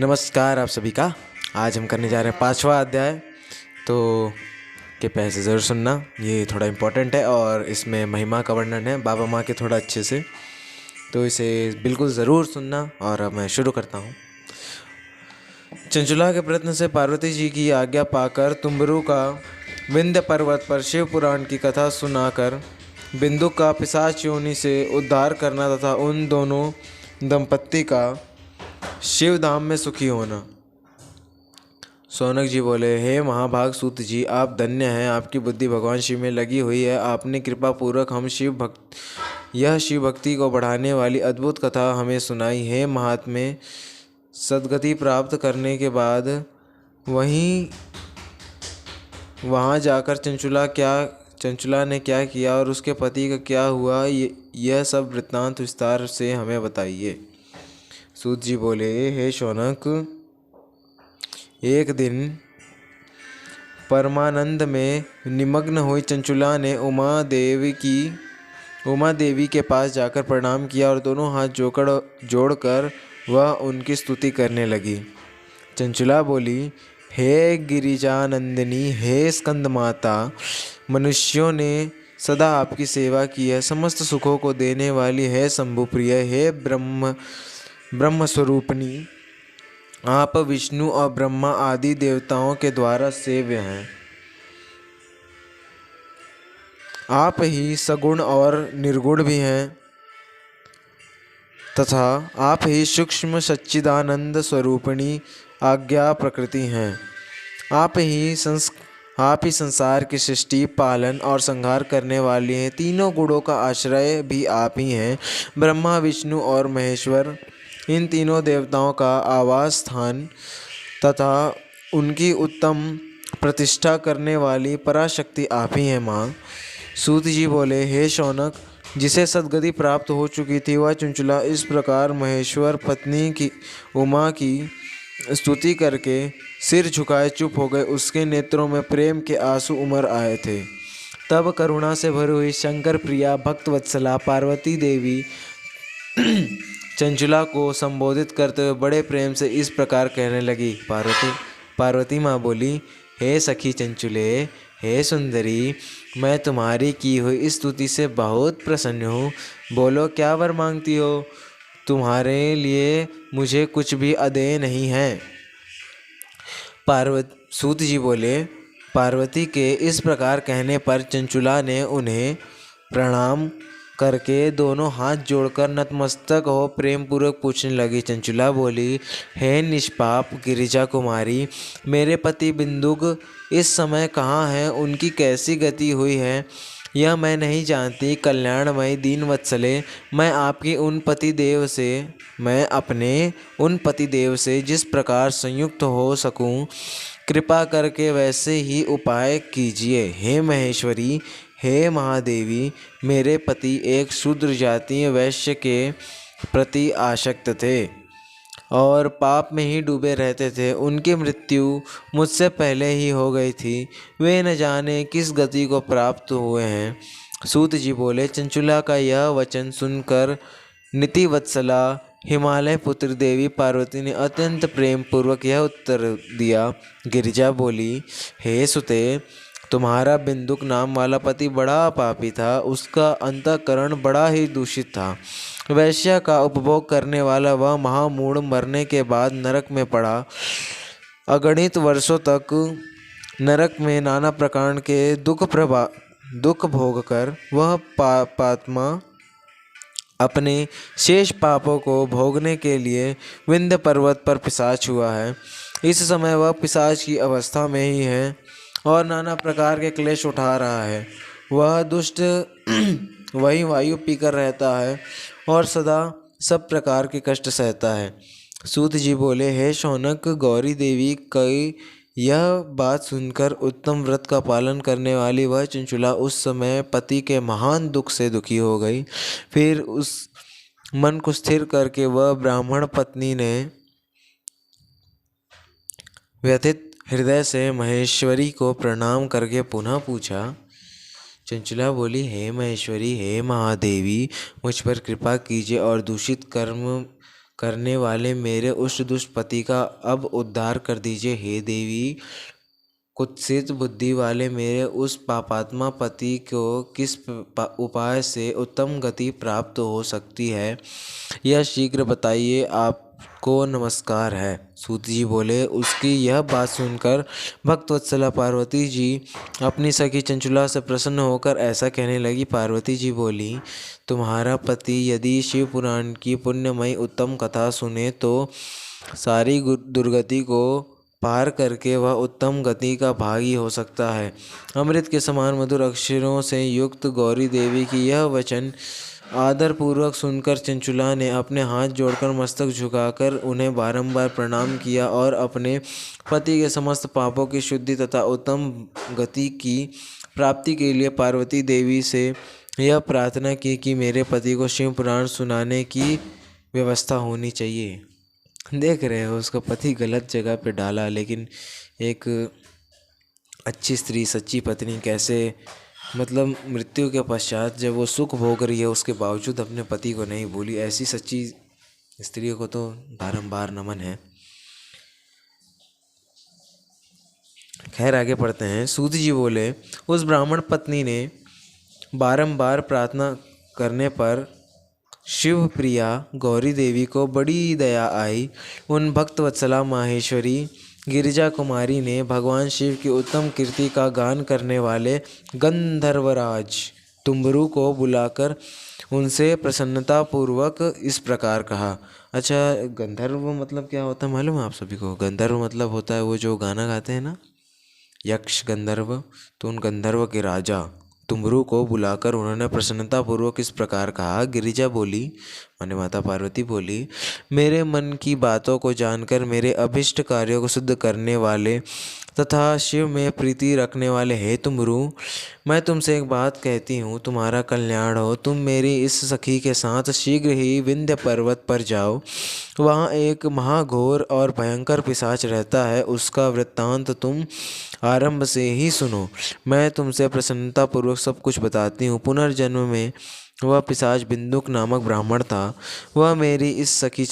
नमस्कार आप सभी का। आज हम करने जा रहे हैं 5वां अध्याय। तो कृपया इसे ज़रूर सुनना, ये थोड़ा इम्पोर्टेंट है और इसमें महिमा का वर्णन है बाबा माँ के थोड़ा अच्छे से। तो इसे बिल्कुल ज़रूर सुनना। और अब मैं शुरू करता हूँ। चंचुला के प्रयत्न से पार्वती जी की आज्ञा पाकर तुम्बरु का विंध्य पर्वत पर शिव पुराण की कथा सुनाकर बिंदु का पिशाच योनि से उद्धार करना तथा उन दोनों दंपत्ति का शिव धाम में सुखी होना। सौनक जी बोले, हे महाभाग सूत जी, आप धन्य हैं। आपकी बुद्धि भगवान शिव में लगी हुई है। आपने कृपा पूर्वक यह शिव भक्ति को बढ़ाने वाली अद्भुत कथा हमें सुनाई है। महात्मे सद्गति प्राप्त करने के बाद वहाँ जाकर चंचुला ने क्या किया और उसके पति का क्या हुआ, यह सब वृत्तांत विस्तार से हमें बताइए। सूत जी बोले, हे शौनक, एक दिन परमानंद में निमग्न हुई चंचुला ने उमा देवी के पास जाकर प्रणाम किया और दोनों हाथ जोड़कर वह उनकी स्तुति करने लगी। चंचुला बोली, हे गिरिजानंदिनी, हे स्कंद माता, मनुष्यों ने सदा आपकी सेवा की है। समस्त सुखों को देने वाली है शंभुप्रिय, हे ब्रह्म स्वरूपिणी, आप विष्णु और ब्रह्मा आदि देवताओं के द्वारा सेव्य हैं। आप ही सगुण और निर्गुण भी हैं तथा आप ही सूक्ष्म सच्चिदानंद स्वरूपिणी आज्ञा प्रकृति हैं। आप ही संसार की सृष्टि, पालन और संहार करने वाली हैं। तीनों गुणों का आश्रय भी आप ही हैं। ब्रह्मा, विष्णु और महेश्वर, इन तीनों देवताओं का आवास स्थान तथा उनकी उत्तम प्रतिष्ठा करने वाली पराशक्ति आप ही हैं माँ। सूत जी बोले, हे शौनक, जिसे सद्गति प्राप्त हो चुकी थी वह चंचुला इस प्रकार महेश्वर पत्नी की उमा की स्तुति करके सिर झुकाए चुप हो गए। उसके नेत्रों में प्रेम के आंसू उमड़ आए थे। तब करुणा से भरी हुई शंकर प्रिया भक्तवत्सला पार्वती देवी चंचुला को संबोधित करते हुए बड़े प्रेम से इस प्रकार कहने लगी। पार्वती माँ बोली, हे सखी चंचुले, हे सुंदरी, मैं तुम्हारी की हुई स्तुति से बहुत प्रसन्न हूँ। बोलो, क्या वर मांगती हो? तुम्हारे लिए मुझे कुछ भी अदेय नहीं है। सूत जी बोले, पार्वती के इस प्रकार कहने पर चंचुला ने उन्हें प्रणाम करके दोनों हाथ जोड़कर नतमस्तक हो प्रेम पूर्वक पूछने लगी। चंचुला बोली, हे निष्पाप गिरिजा कुमारी, मेरे पति बिंदुक इस समय कहाँ हैं? उनकी कैसी गति हुई है यह मैं नहीं जानती। कल्याणमयी दीन वत्सले, मैं अपने उन पतिदेव से जिस प्रकार संयुक्त हो सकूं, कृपा करके वैसे ही उपाय कीजिए। हे महेश्वरी, हे महादेवी, मेरे पति एक शूद्र जातीय वैश्य के प्रति आसक्त थे और पाप में ही डूबे रहते थे। उनकी मृत्यु मुझसे पहले ही हो गई थी। वे न जाने किस गति को प्राप्त हुए हैं। सूत जी बोले, चंचुला का यह वचन सुनकर नीतिवत्सला हिमालय पुत्र देवी पार्वती ने अत्यंत प्रेम पूर्वक यह उत्तर दिया। गिरिजा बोली, हे सुते, तुम्हारा बिंदुक नाम वाला पति बड़ा पापी था। उसका अंतःकरण बड़ा ही दूषित था। वैश्य का उपभोग करने वाला वह महामूढ़ मरने के बाद नरक में पड़ा। अगणित वर्षों तक नरक में नाना प्रकार के दुख भोगकर वह पात्मा अपने शेष पापों को भोगने के लिए विंध्य पर्वत पर पिशाच हुआ है। इस समय वह पिशाच की अवस्था में ही है और नाना प्रकार के क्लेश उठा रहा है। वह दुष्ट वही वायु पीकर रहता है और सदा सब प्रकार के कष्ट सहता है। सूत जी बोले, हे शौनक, गौरी देवी की यह बात सुनकर उत्तम व्रत का पालन करने वाली वह चंचुला उस समय पति के महान दुख से दुखी हो गई। फिर उस मन को स्थिर करके वह ब्राह्मण पत्नी ने व्यथित हृदय से महेश्वरी को प्रणाम करके पुनः पूछा। चंचुला बोली, हे महेश्वरी, हे महादेवी, मुझ पर कृपा कीजिए और दूषित कर्म करने वाले मेरे उस दुष्ट पति का अब उद्धार कर दीजिए। हे देवी, कुत्सित बुद्धि वाले मेरे उस पापात्मा पति को किस उपाय से उत्तम गति प्राप्त हो सकती है, यह शीघ्र बताइए, आपको नमस्कार है। सूत जी बोले। उसकी यह बात सुनकर भक्तवत्सला पार्वती जी अपनी सखी चंचुला से प्रसन्न होकर ऐसा कहने लगी। पार्वती जी बोली, तुम्हारा पति यदि शिव पुराण की पुण्यमयी उत्तम कथा सुने तो सारी दुर्गति को पार करके वह उत्तम गति का भागी हो सकता है। अमृत के समान मधुर अक्षरों से युक्त गौरी देवी की यह वचन आदर पूर्वक सुनकर चंचुला ने अपने हाथ जोड़कर मस्तक झुकाकर उन्हें बारंबार प्रणाम किया और अपने पति के समस्त पापों की शुद्धि तथा उत्तम गति की प्राप्ति के लिए पार्वती देवी से यह प्रार्थना की कि मेरे पति को शिव पुराण सुनाने की व्यवस्था होनी चाहिए। देख रहे हो, उसका पति गलत जगह पे डाला, लेकिन एक अच्छी स्त्री, सच्ची पत्नी कैसे, मतलब मृत्यु के पश्चात जब वो सुख भोग रही है उसके बावजूद अपने पति को नहीं भूली, ऐसी सच्ची स्त्रियों को तो बारंबार नमन है। खैर आगे पढ़ते हैं। सूत जी बोले, उस ब्राह्मण पत्नी ने बारंबार प्रार्थना करने पर शिव प्रिया गौरी देवी को बड़ी दया आई। उन भक्तवत्सला माहेश्वरी गिरिजा कुमारी ने भगवान शिव की उत्तम कीर्ति का गान करने वाले गंधर्वराज तुम्बरु को बुलाकर उनसे प्रसन्नतापूर्वक इस प्रकार कहा। अच्छा, गंधर्व मतलब क्या होता है मालूम है आप सभी को? गंधर्व मतलब होता है वो जो गाना गाते हैं ना, यक्ष गंधर्व। तो उन गंधर्व के राजा तुम्बरु को बुलाकर उन्होंने प्रसन्नतापूर्वक इस प्रकार कहा। गिरिजा बोली, माने माता पार्वती बोली, मेरे मन की बातों को जानकर मेरे अभिष्ट कार्यों को सिद्ध करने वाले तथा शिव में प्रीति रखने वाले हे तुम्बरु, मैं तुमसे एक बात कहती हूँ, तुम्हारा कल्याण हो। तुम मेरी इस सखी के साथ शीघ्र ही विंध्य पर्वत पर जाओ। वहाँ एक महाघोर और भयंकर पिशाच रहता है, उसका वृत्तांत तुम आरंभ से ही सुनो। मैं तुमसे प्रसन्नतापूर्वक सब कुछ बताती हूँ। पुनर्जन्म में वह पिशाच बिंदुक नामक ब्राह्मण था। वह मेरी इस सखी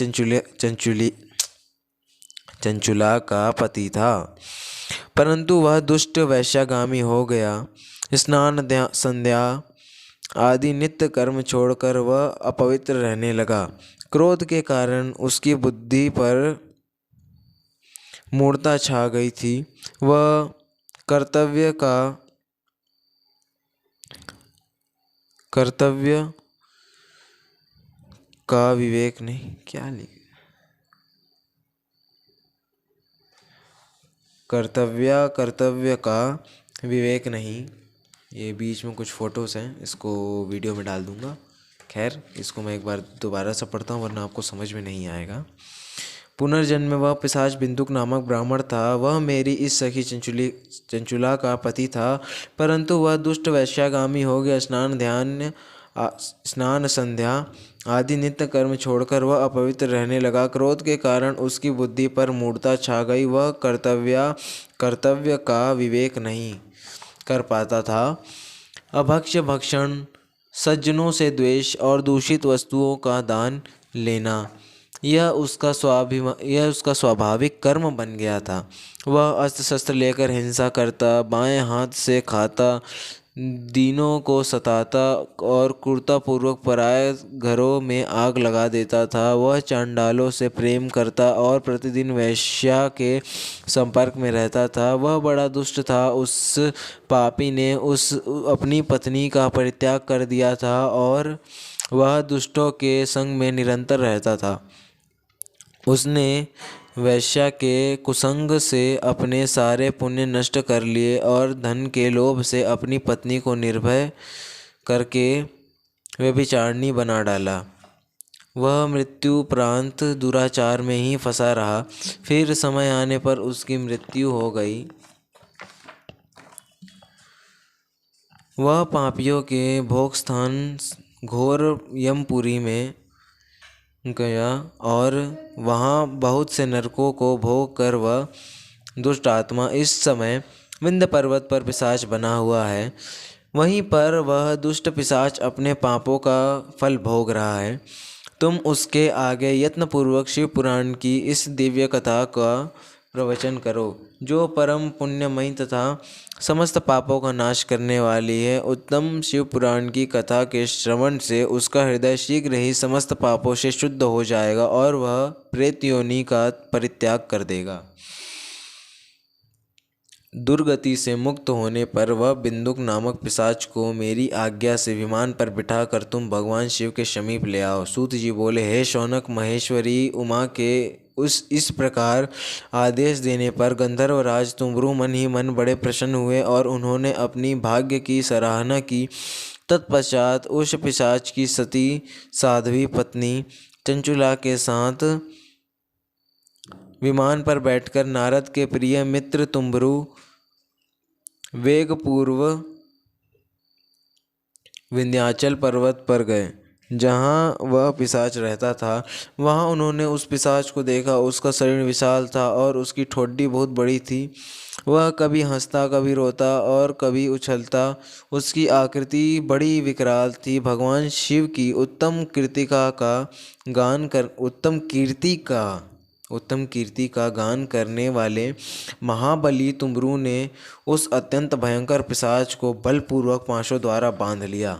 चंचुला का पति था, परंतु वह दुष्ट वैश्यागामी हो गया। स्नान संध्या आदि नित्य कर्म छोड़कर वह अपवित्र रहने लगा। क्रोध के कारण उसकी बुद्धि पर मूढ़ता छा गई थी। वह कर्तव्य का विवेक नहीं, क्या लिखे, कर्तव्य का विवेक नहीं। ये बीच में कुछ फ़ोटोज़ हैं, इसको वीडियो में डाल दूंगा। खैर, इसको मैं एक बार दोबारा से पढ़ता हूँ वरना आपको समझ में नहीं आएगा। पुनर्जन्म में वह पिशाच बिंदुक नामक ब्राह्मण था। वह मेरी इस सखी चंचुला का पति था, परंतु वह दुष्ट वैश्यागामी हो गया। स्नान संध्या आदि नित्य कर्म छोड़कर वह अपवित्र रहने लगा। क्रोध के कारण उसकी बुद्धि पर मूढ़ता छा गई। वह कर्तव्य का विवेक नहीं कर पाता था। अभक्ष्य भक्षण, सज्जनों से द्वेष और दूषित वस्तुओं का दान लेना, यह उसका स्वाभाविक कर्म बन गया था। वह अस्त्र शस्त्र लेकर हिंसा करता, बाएं हाथ से खाता, दीनों को सताता और क्रूरतापूर्वक पराये घरों में आग लगा देता था। वह चांडालों से प्रेम करता और प्रतिदिन वेश्या के संपर्क में रहता था। वह बड़ा दुष्ट था। उस पापी ने अपनी पत्नी का परित्याग कर दिया था और वह दुष्टों के संग में निरंतर रहता था। उसने वैश्या के कुसंग से अपने सारे पुण्य नष्ट कर लिए और धन के लोभ से अपनी पत्नी को निर्भय करके व्यभिचारिणी बना डाला। वह मृत्युपरांत दुराचार में ही फंसा रहा। फिर समय आने पर उसकी मृत्यु हो गई। वह पापियों के भोग स्थान घोर यमपुरी में गया और वहाँ बहुत से नरकों को भोग कर वह दुष्ट आत्मा इस समय विंध्य पर्वत पर पिशाच बना हुआ है। वहीं पर वह दुष्ट पिशाच अपने पापों का फल भोग रहा है। तुम उसके आगे यत्नपूर्वक शिव पुराण की इस दिव्य कथा का प्रवचन करो, जो परम पुण्यमयी तथा समस्त पापों का नाश करने वाली है। उत्तम शिव पुराण की कथा के श्रवण से उसका हृदय शीघ्र ही समस्त पापों से शुद्ध हो जाएगा और वह प्रेत योनि का परित्याग कर देगा। दुर्गति से मुक्त होने पर वह बिंदुक नामक पिशाच को मेरी आज्ञा से विमान पर बिठाकर तुम भगवान शिव के समीप ले आओ। सूत जी बोले, हे शौनक, महेश्वरी उमा के इस प्रकार आदेश देने पर गंधर्वराज तुम्बरु मन ही मन बड़े प्रसन्न हुए और उन्होंने अपनी भाग्य की सराहना की। तत्पश्चात उस पिशाच की सती साध्वी पत्नी चंचुला के साथ विमान पर बैठकर नारद के प्रिय मित्र तुम्बरु वेगपूर्व विंध्याचल पर्वत पर गए, जहाँ वह पिशाच रहता था। वहाँ उन्होंने उस पिशाच को देखा। उसका शरीर विशाल था और उसकी ठोड्डी बहुत बड़ी थी। वह कभी हंसता, कभी रोता और कभी उछलता। उसकी आकृति बड़ी विकराल थी। भगवान शिव की उत्तम कीर्ति का गान करने वाले महाबली तुम्बरु ने उस अत्यंत भयंकर पिशाच को बलपूर्वक पाशों द्वारा बांध लिया।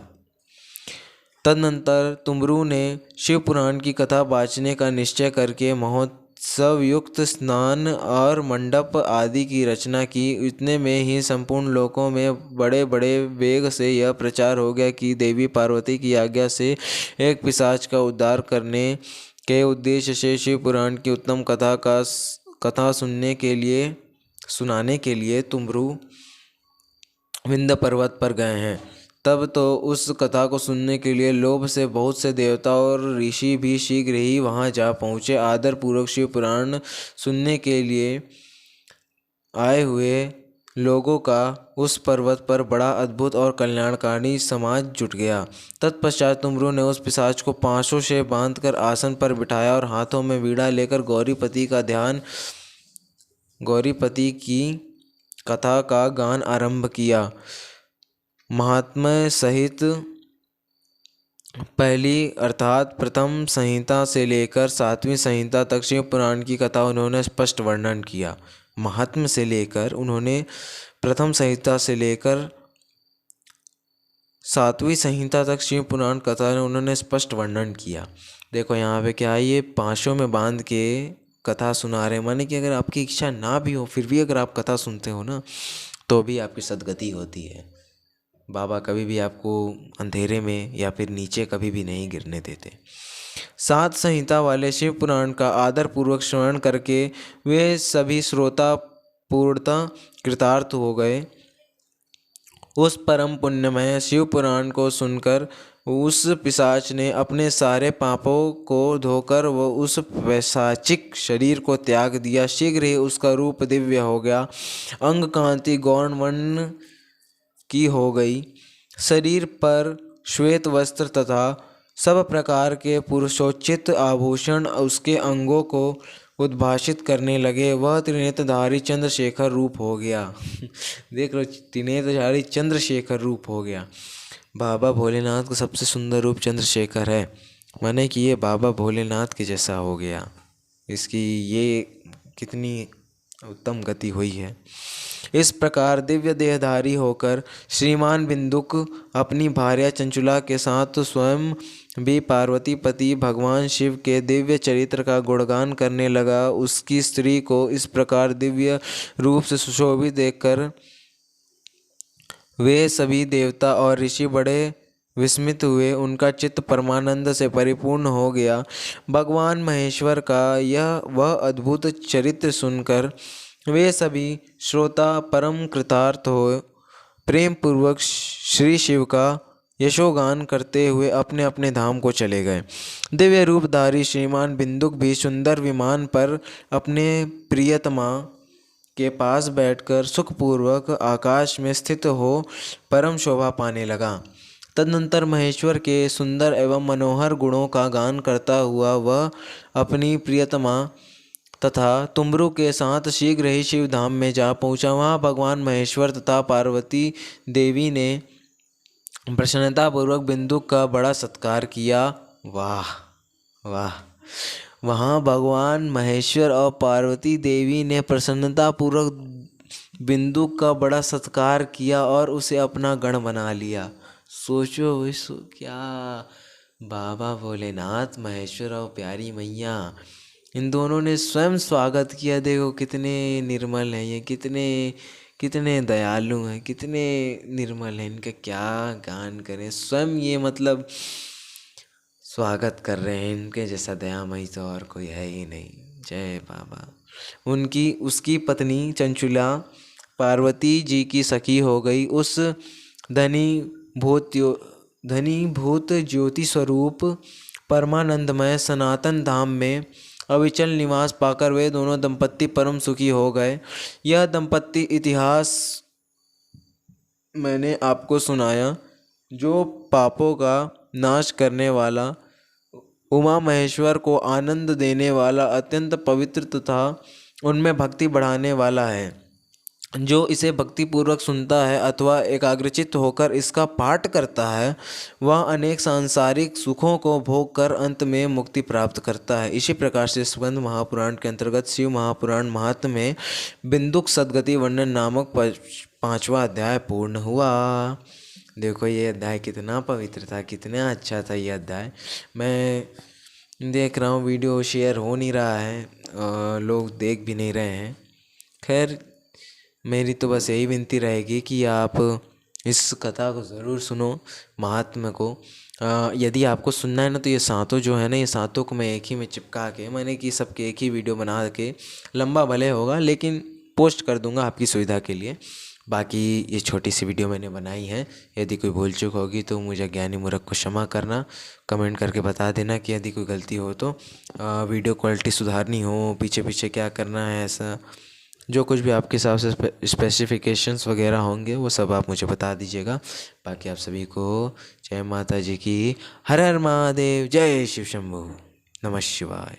तदनंतर तुम्बरु ने शिव पुराण की कथा बाँचने का निश्चय करके महोत्सव युक्त स्नान और मंडप आदि की रचना की। इतने में ही संपूर्ण लोकों में बड़े बड़े वेग से यह प्रचार हो गया कि देवी पार्वती की आज्ञा से एक पिशाच का उद्धार करने के उद्देश्य से शिव पुराण की उत्तम कथा सुनाने के लिए तुम्बरु विंध्य पर्वत पर गए हैं। तब तो उस कथा को सुनने के लिए लोभ से बहुत से देवता और ऋषि भी शीघ्र ही वहां जा पहुँचे। आदर पूर्वक शिव पुराण सुनने के लिए आए हुए लोगों का उस पर्वत पर बड़ा अद्भुत और कल्याणकारी समाज जुट गया। तत्पश्चात तुम्बरु ने उस पिशाच को पांशों से बांधकर आसन पर बिठाया और हाथों में वीणा लेकर गौरीपति की कथा का गान आरंभ किया। महात्म्य सहित पहली अर्थात प्रथम संहिता से लेकर 7वीं संहिता तक शिव पुराण की कथा उन्होंने स्पष्ट वर्णन किया। महात्म्य से लेकर उन्होंने प्रथम संहिता से लेकर 7वीं संहिता तक शिव पुराण कथा उन्होंने स्पष्ट वर्णन किया। देखो यहाँ पे क्या है, ये पांचों में बांध के कथा सुना रहे, माने कि अगर आपकी इच्छा ना भी हो फिर भी अगर आप कथा सुनते हो ना तो भी आपकी सदगति होती है। बाबा कभी भी आपको अंधेरे में या फिर नीचे कभी भी नहीं गिरने देते। 7 संहिता वाले शिव पुराण का आदर पूर्वक श्रवण करके वे सभी श्रोता पूर्णतः कृतार्थ हो गए। उस परम पुण्यमय शिव पुराण को सुनकर उस पिशाच ने अपने सारे पापों को धोकर वो उस वैशाचिक शरीर को त्याग दिया। शीघ्र ही उसका रूप दिव्य हो गया, अंग कांति गौण वर्ण की हो गई। शरीर पर श्वेत वस्त्र तथा सब प्रकार के पुरुषोचित आभूषण उसके अंगों को उद्भाषित करने लगे। वह त्रिनेत्रधारी चंद्रशेखर रूप हो गया। देख लो, त्रिनेत्रधारी चंद्रशेखर रूप हो गया। बाबा भोलेनाथ का सबसे सुंदर रूप चंद्रशेखर है, माने कि ये बाबा भोलेनाथ के जैसा हो गया। इसकी ये कितनी उत्तम गति हुई है। इस प्रकार दिव्य देहधारी होकर श्रीमान बिंदुक अपनी भार्या चंचुला के साथ स्वयं भी पार्वती पति भगवान शिव के दिव्य चरित्र का गुणगान करने लगा। उसकी स्त्री को इस प्रकार दिव्य रूप से सुशोभित देखकर वे सभी देवता और ऋषि बड़े विस्मित हुए। उनका चित्त परमानंद से परिपूर्ण हो गया। भगवान महेश्वर का वह अद्भुत चरित्र सुनकर वे सभी श्रोता परम कृतार्थ हो प्रेम पूर्वक श्री शिव का यशोगान करते हुए अपने अपने धाम को चले गए। दिव्य रूपधारी श्रीमान बिंदुक भी सुंदर विमान पर अपने प्रियतमा के पास बैठकर सुखपूर्वक आकाश में स्थित हो परम शोभा पाने लगा। तदनंतर महेश्वर के सुंदर एवं मनोहर गुणों का गान करता हुआ वह अपनी प्रियतमा तथा तुम्बरु के साथ शीघ्र ही शिव धाम में जा पहुंचा। वहाँ भगवान महेश्वर तथा पार्वती देवी ने प्रसन्नतापूर्वक बिंदुक का बड़ा सत्कार किया। वाह वाह। वहाँ भगवान महेश्वर और पार्वती देवी ने प्रसन्नतापूर्वक बिंदु का बड़ा सत्कार किया और उसे अपना गण बना लिया। सोचो विश्व क्या, बाबा भोलेनाथ, महेश्वर और प्यारी मैया, इन दोनों ने स्वयं स्वागत किया। देखो कितने निर्मल हैं ये, कितने कितने दयालु हैं, कितने निर्मल हैं, इनका क्या गान करें। स्वयं ये मतलब स्वागत कर रहे हैं, इनके जैसा दयामयी तो और कोई है ही नहीं। जय बाबा। उसकी पत्नी चंचुला पार्वती जी की सखी हो गई। उस धनी धनी भूत ज्योति स्वरूप परमानंदमय सनातन धाम में अविचल निवास पाकर वे दोनों दंपत्ति परम सुखी हो गए। यह दंपत्ति इतिहास मैंने आपको सुनाया। जो पापों का नाश करने वाला, उमा महेश्वर को आनंद देने वाला, अत्यंत पवित्र तथा उनमें भक्ति बढ़ाने वाला है। जो इसे भक्तिपूर्वक सुनता है अथवा एकाग्रचित्त होकर इसका पाठ करता है, वह अनेक सांसारिक सुखों को भोग कर अंत में मुक्ति प्राप्त करता है। इसी प्रकार से स्कंद महापुराण के अंतर्गत शिव महापुराण महात्म्य में बिंदुक सद्गति वर्णन नामक 5वां अध्याय पूर्ण हुआ। देखो ये अध्याय कितना पवित्र था, कितना अच्छा था ये अध्याय। मैं देख रहा हूँ वीडियो शेयर हो नहीं रहा है, लोग देख भी नहीं रहे हैं। खैर, मेरी तो बस यही विनती रहेगी कि आप इस कथा को ज़रूर सुनो, महात्म्य को। यदि आपको सुनना है ना, तो ये सातों जो है ना, ये सातों को मैं एक ही में चिपका के, मैंने कि सबके एक ही वीडियो बना के, लंबा भले होगा लेकिन पोस्ट कर दूंगा आपकी सुविधा के लिए। बाकी ये छोटी सी वीडियो मैंने बनाई है, यदि कोई भूल चूक होगी तो मुझे ज्ञानी मूर्ख को क्षमा करना। कमेंट करके बता देना कि यदि कोई गलती हो तो। वीडियो क्वालिटी सुधारनी हो, पीछे पीछे क्या करना है, ऐसा जो कुछ भी आपके हिसाब से स्पेसिफिकेशंस वगैरह होंगे वो सब आप मुझे बता दीजिएगा। बाकी आप सभी को जय माता जी की। हर हर महादेव, जय शिव शंभू, नमः शिवाय।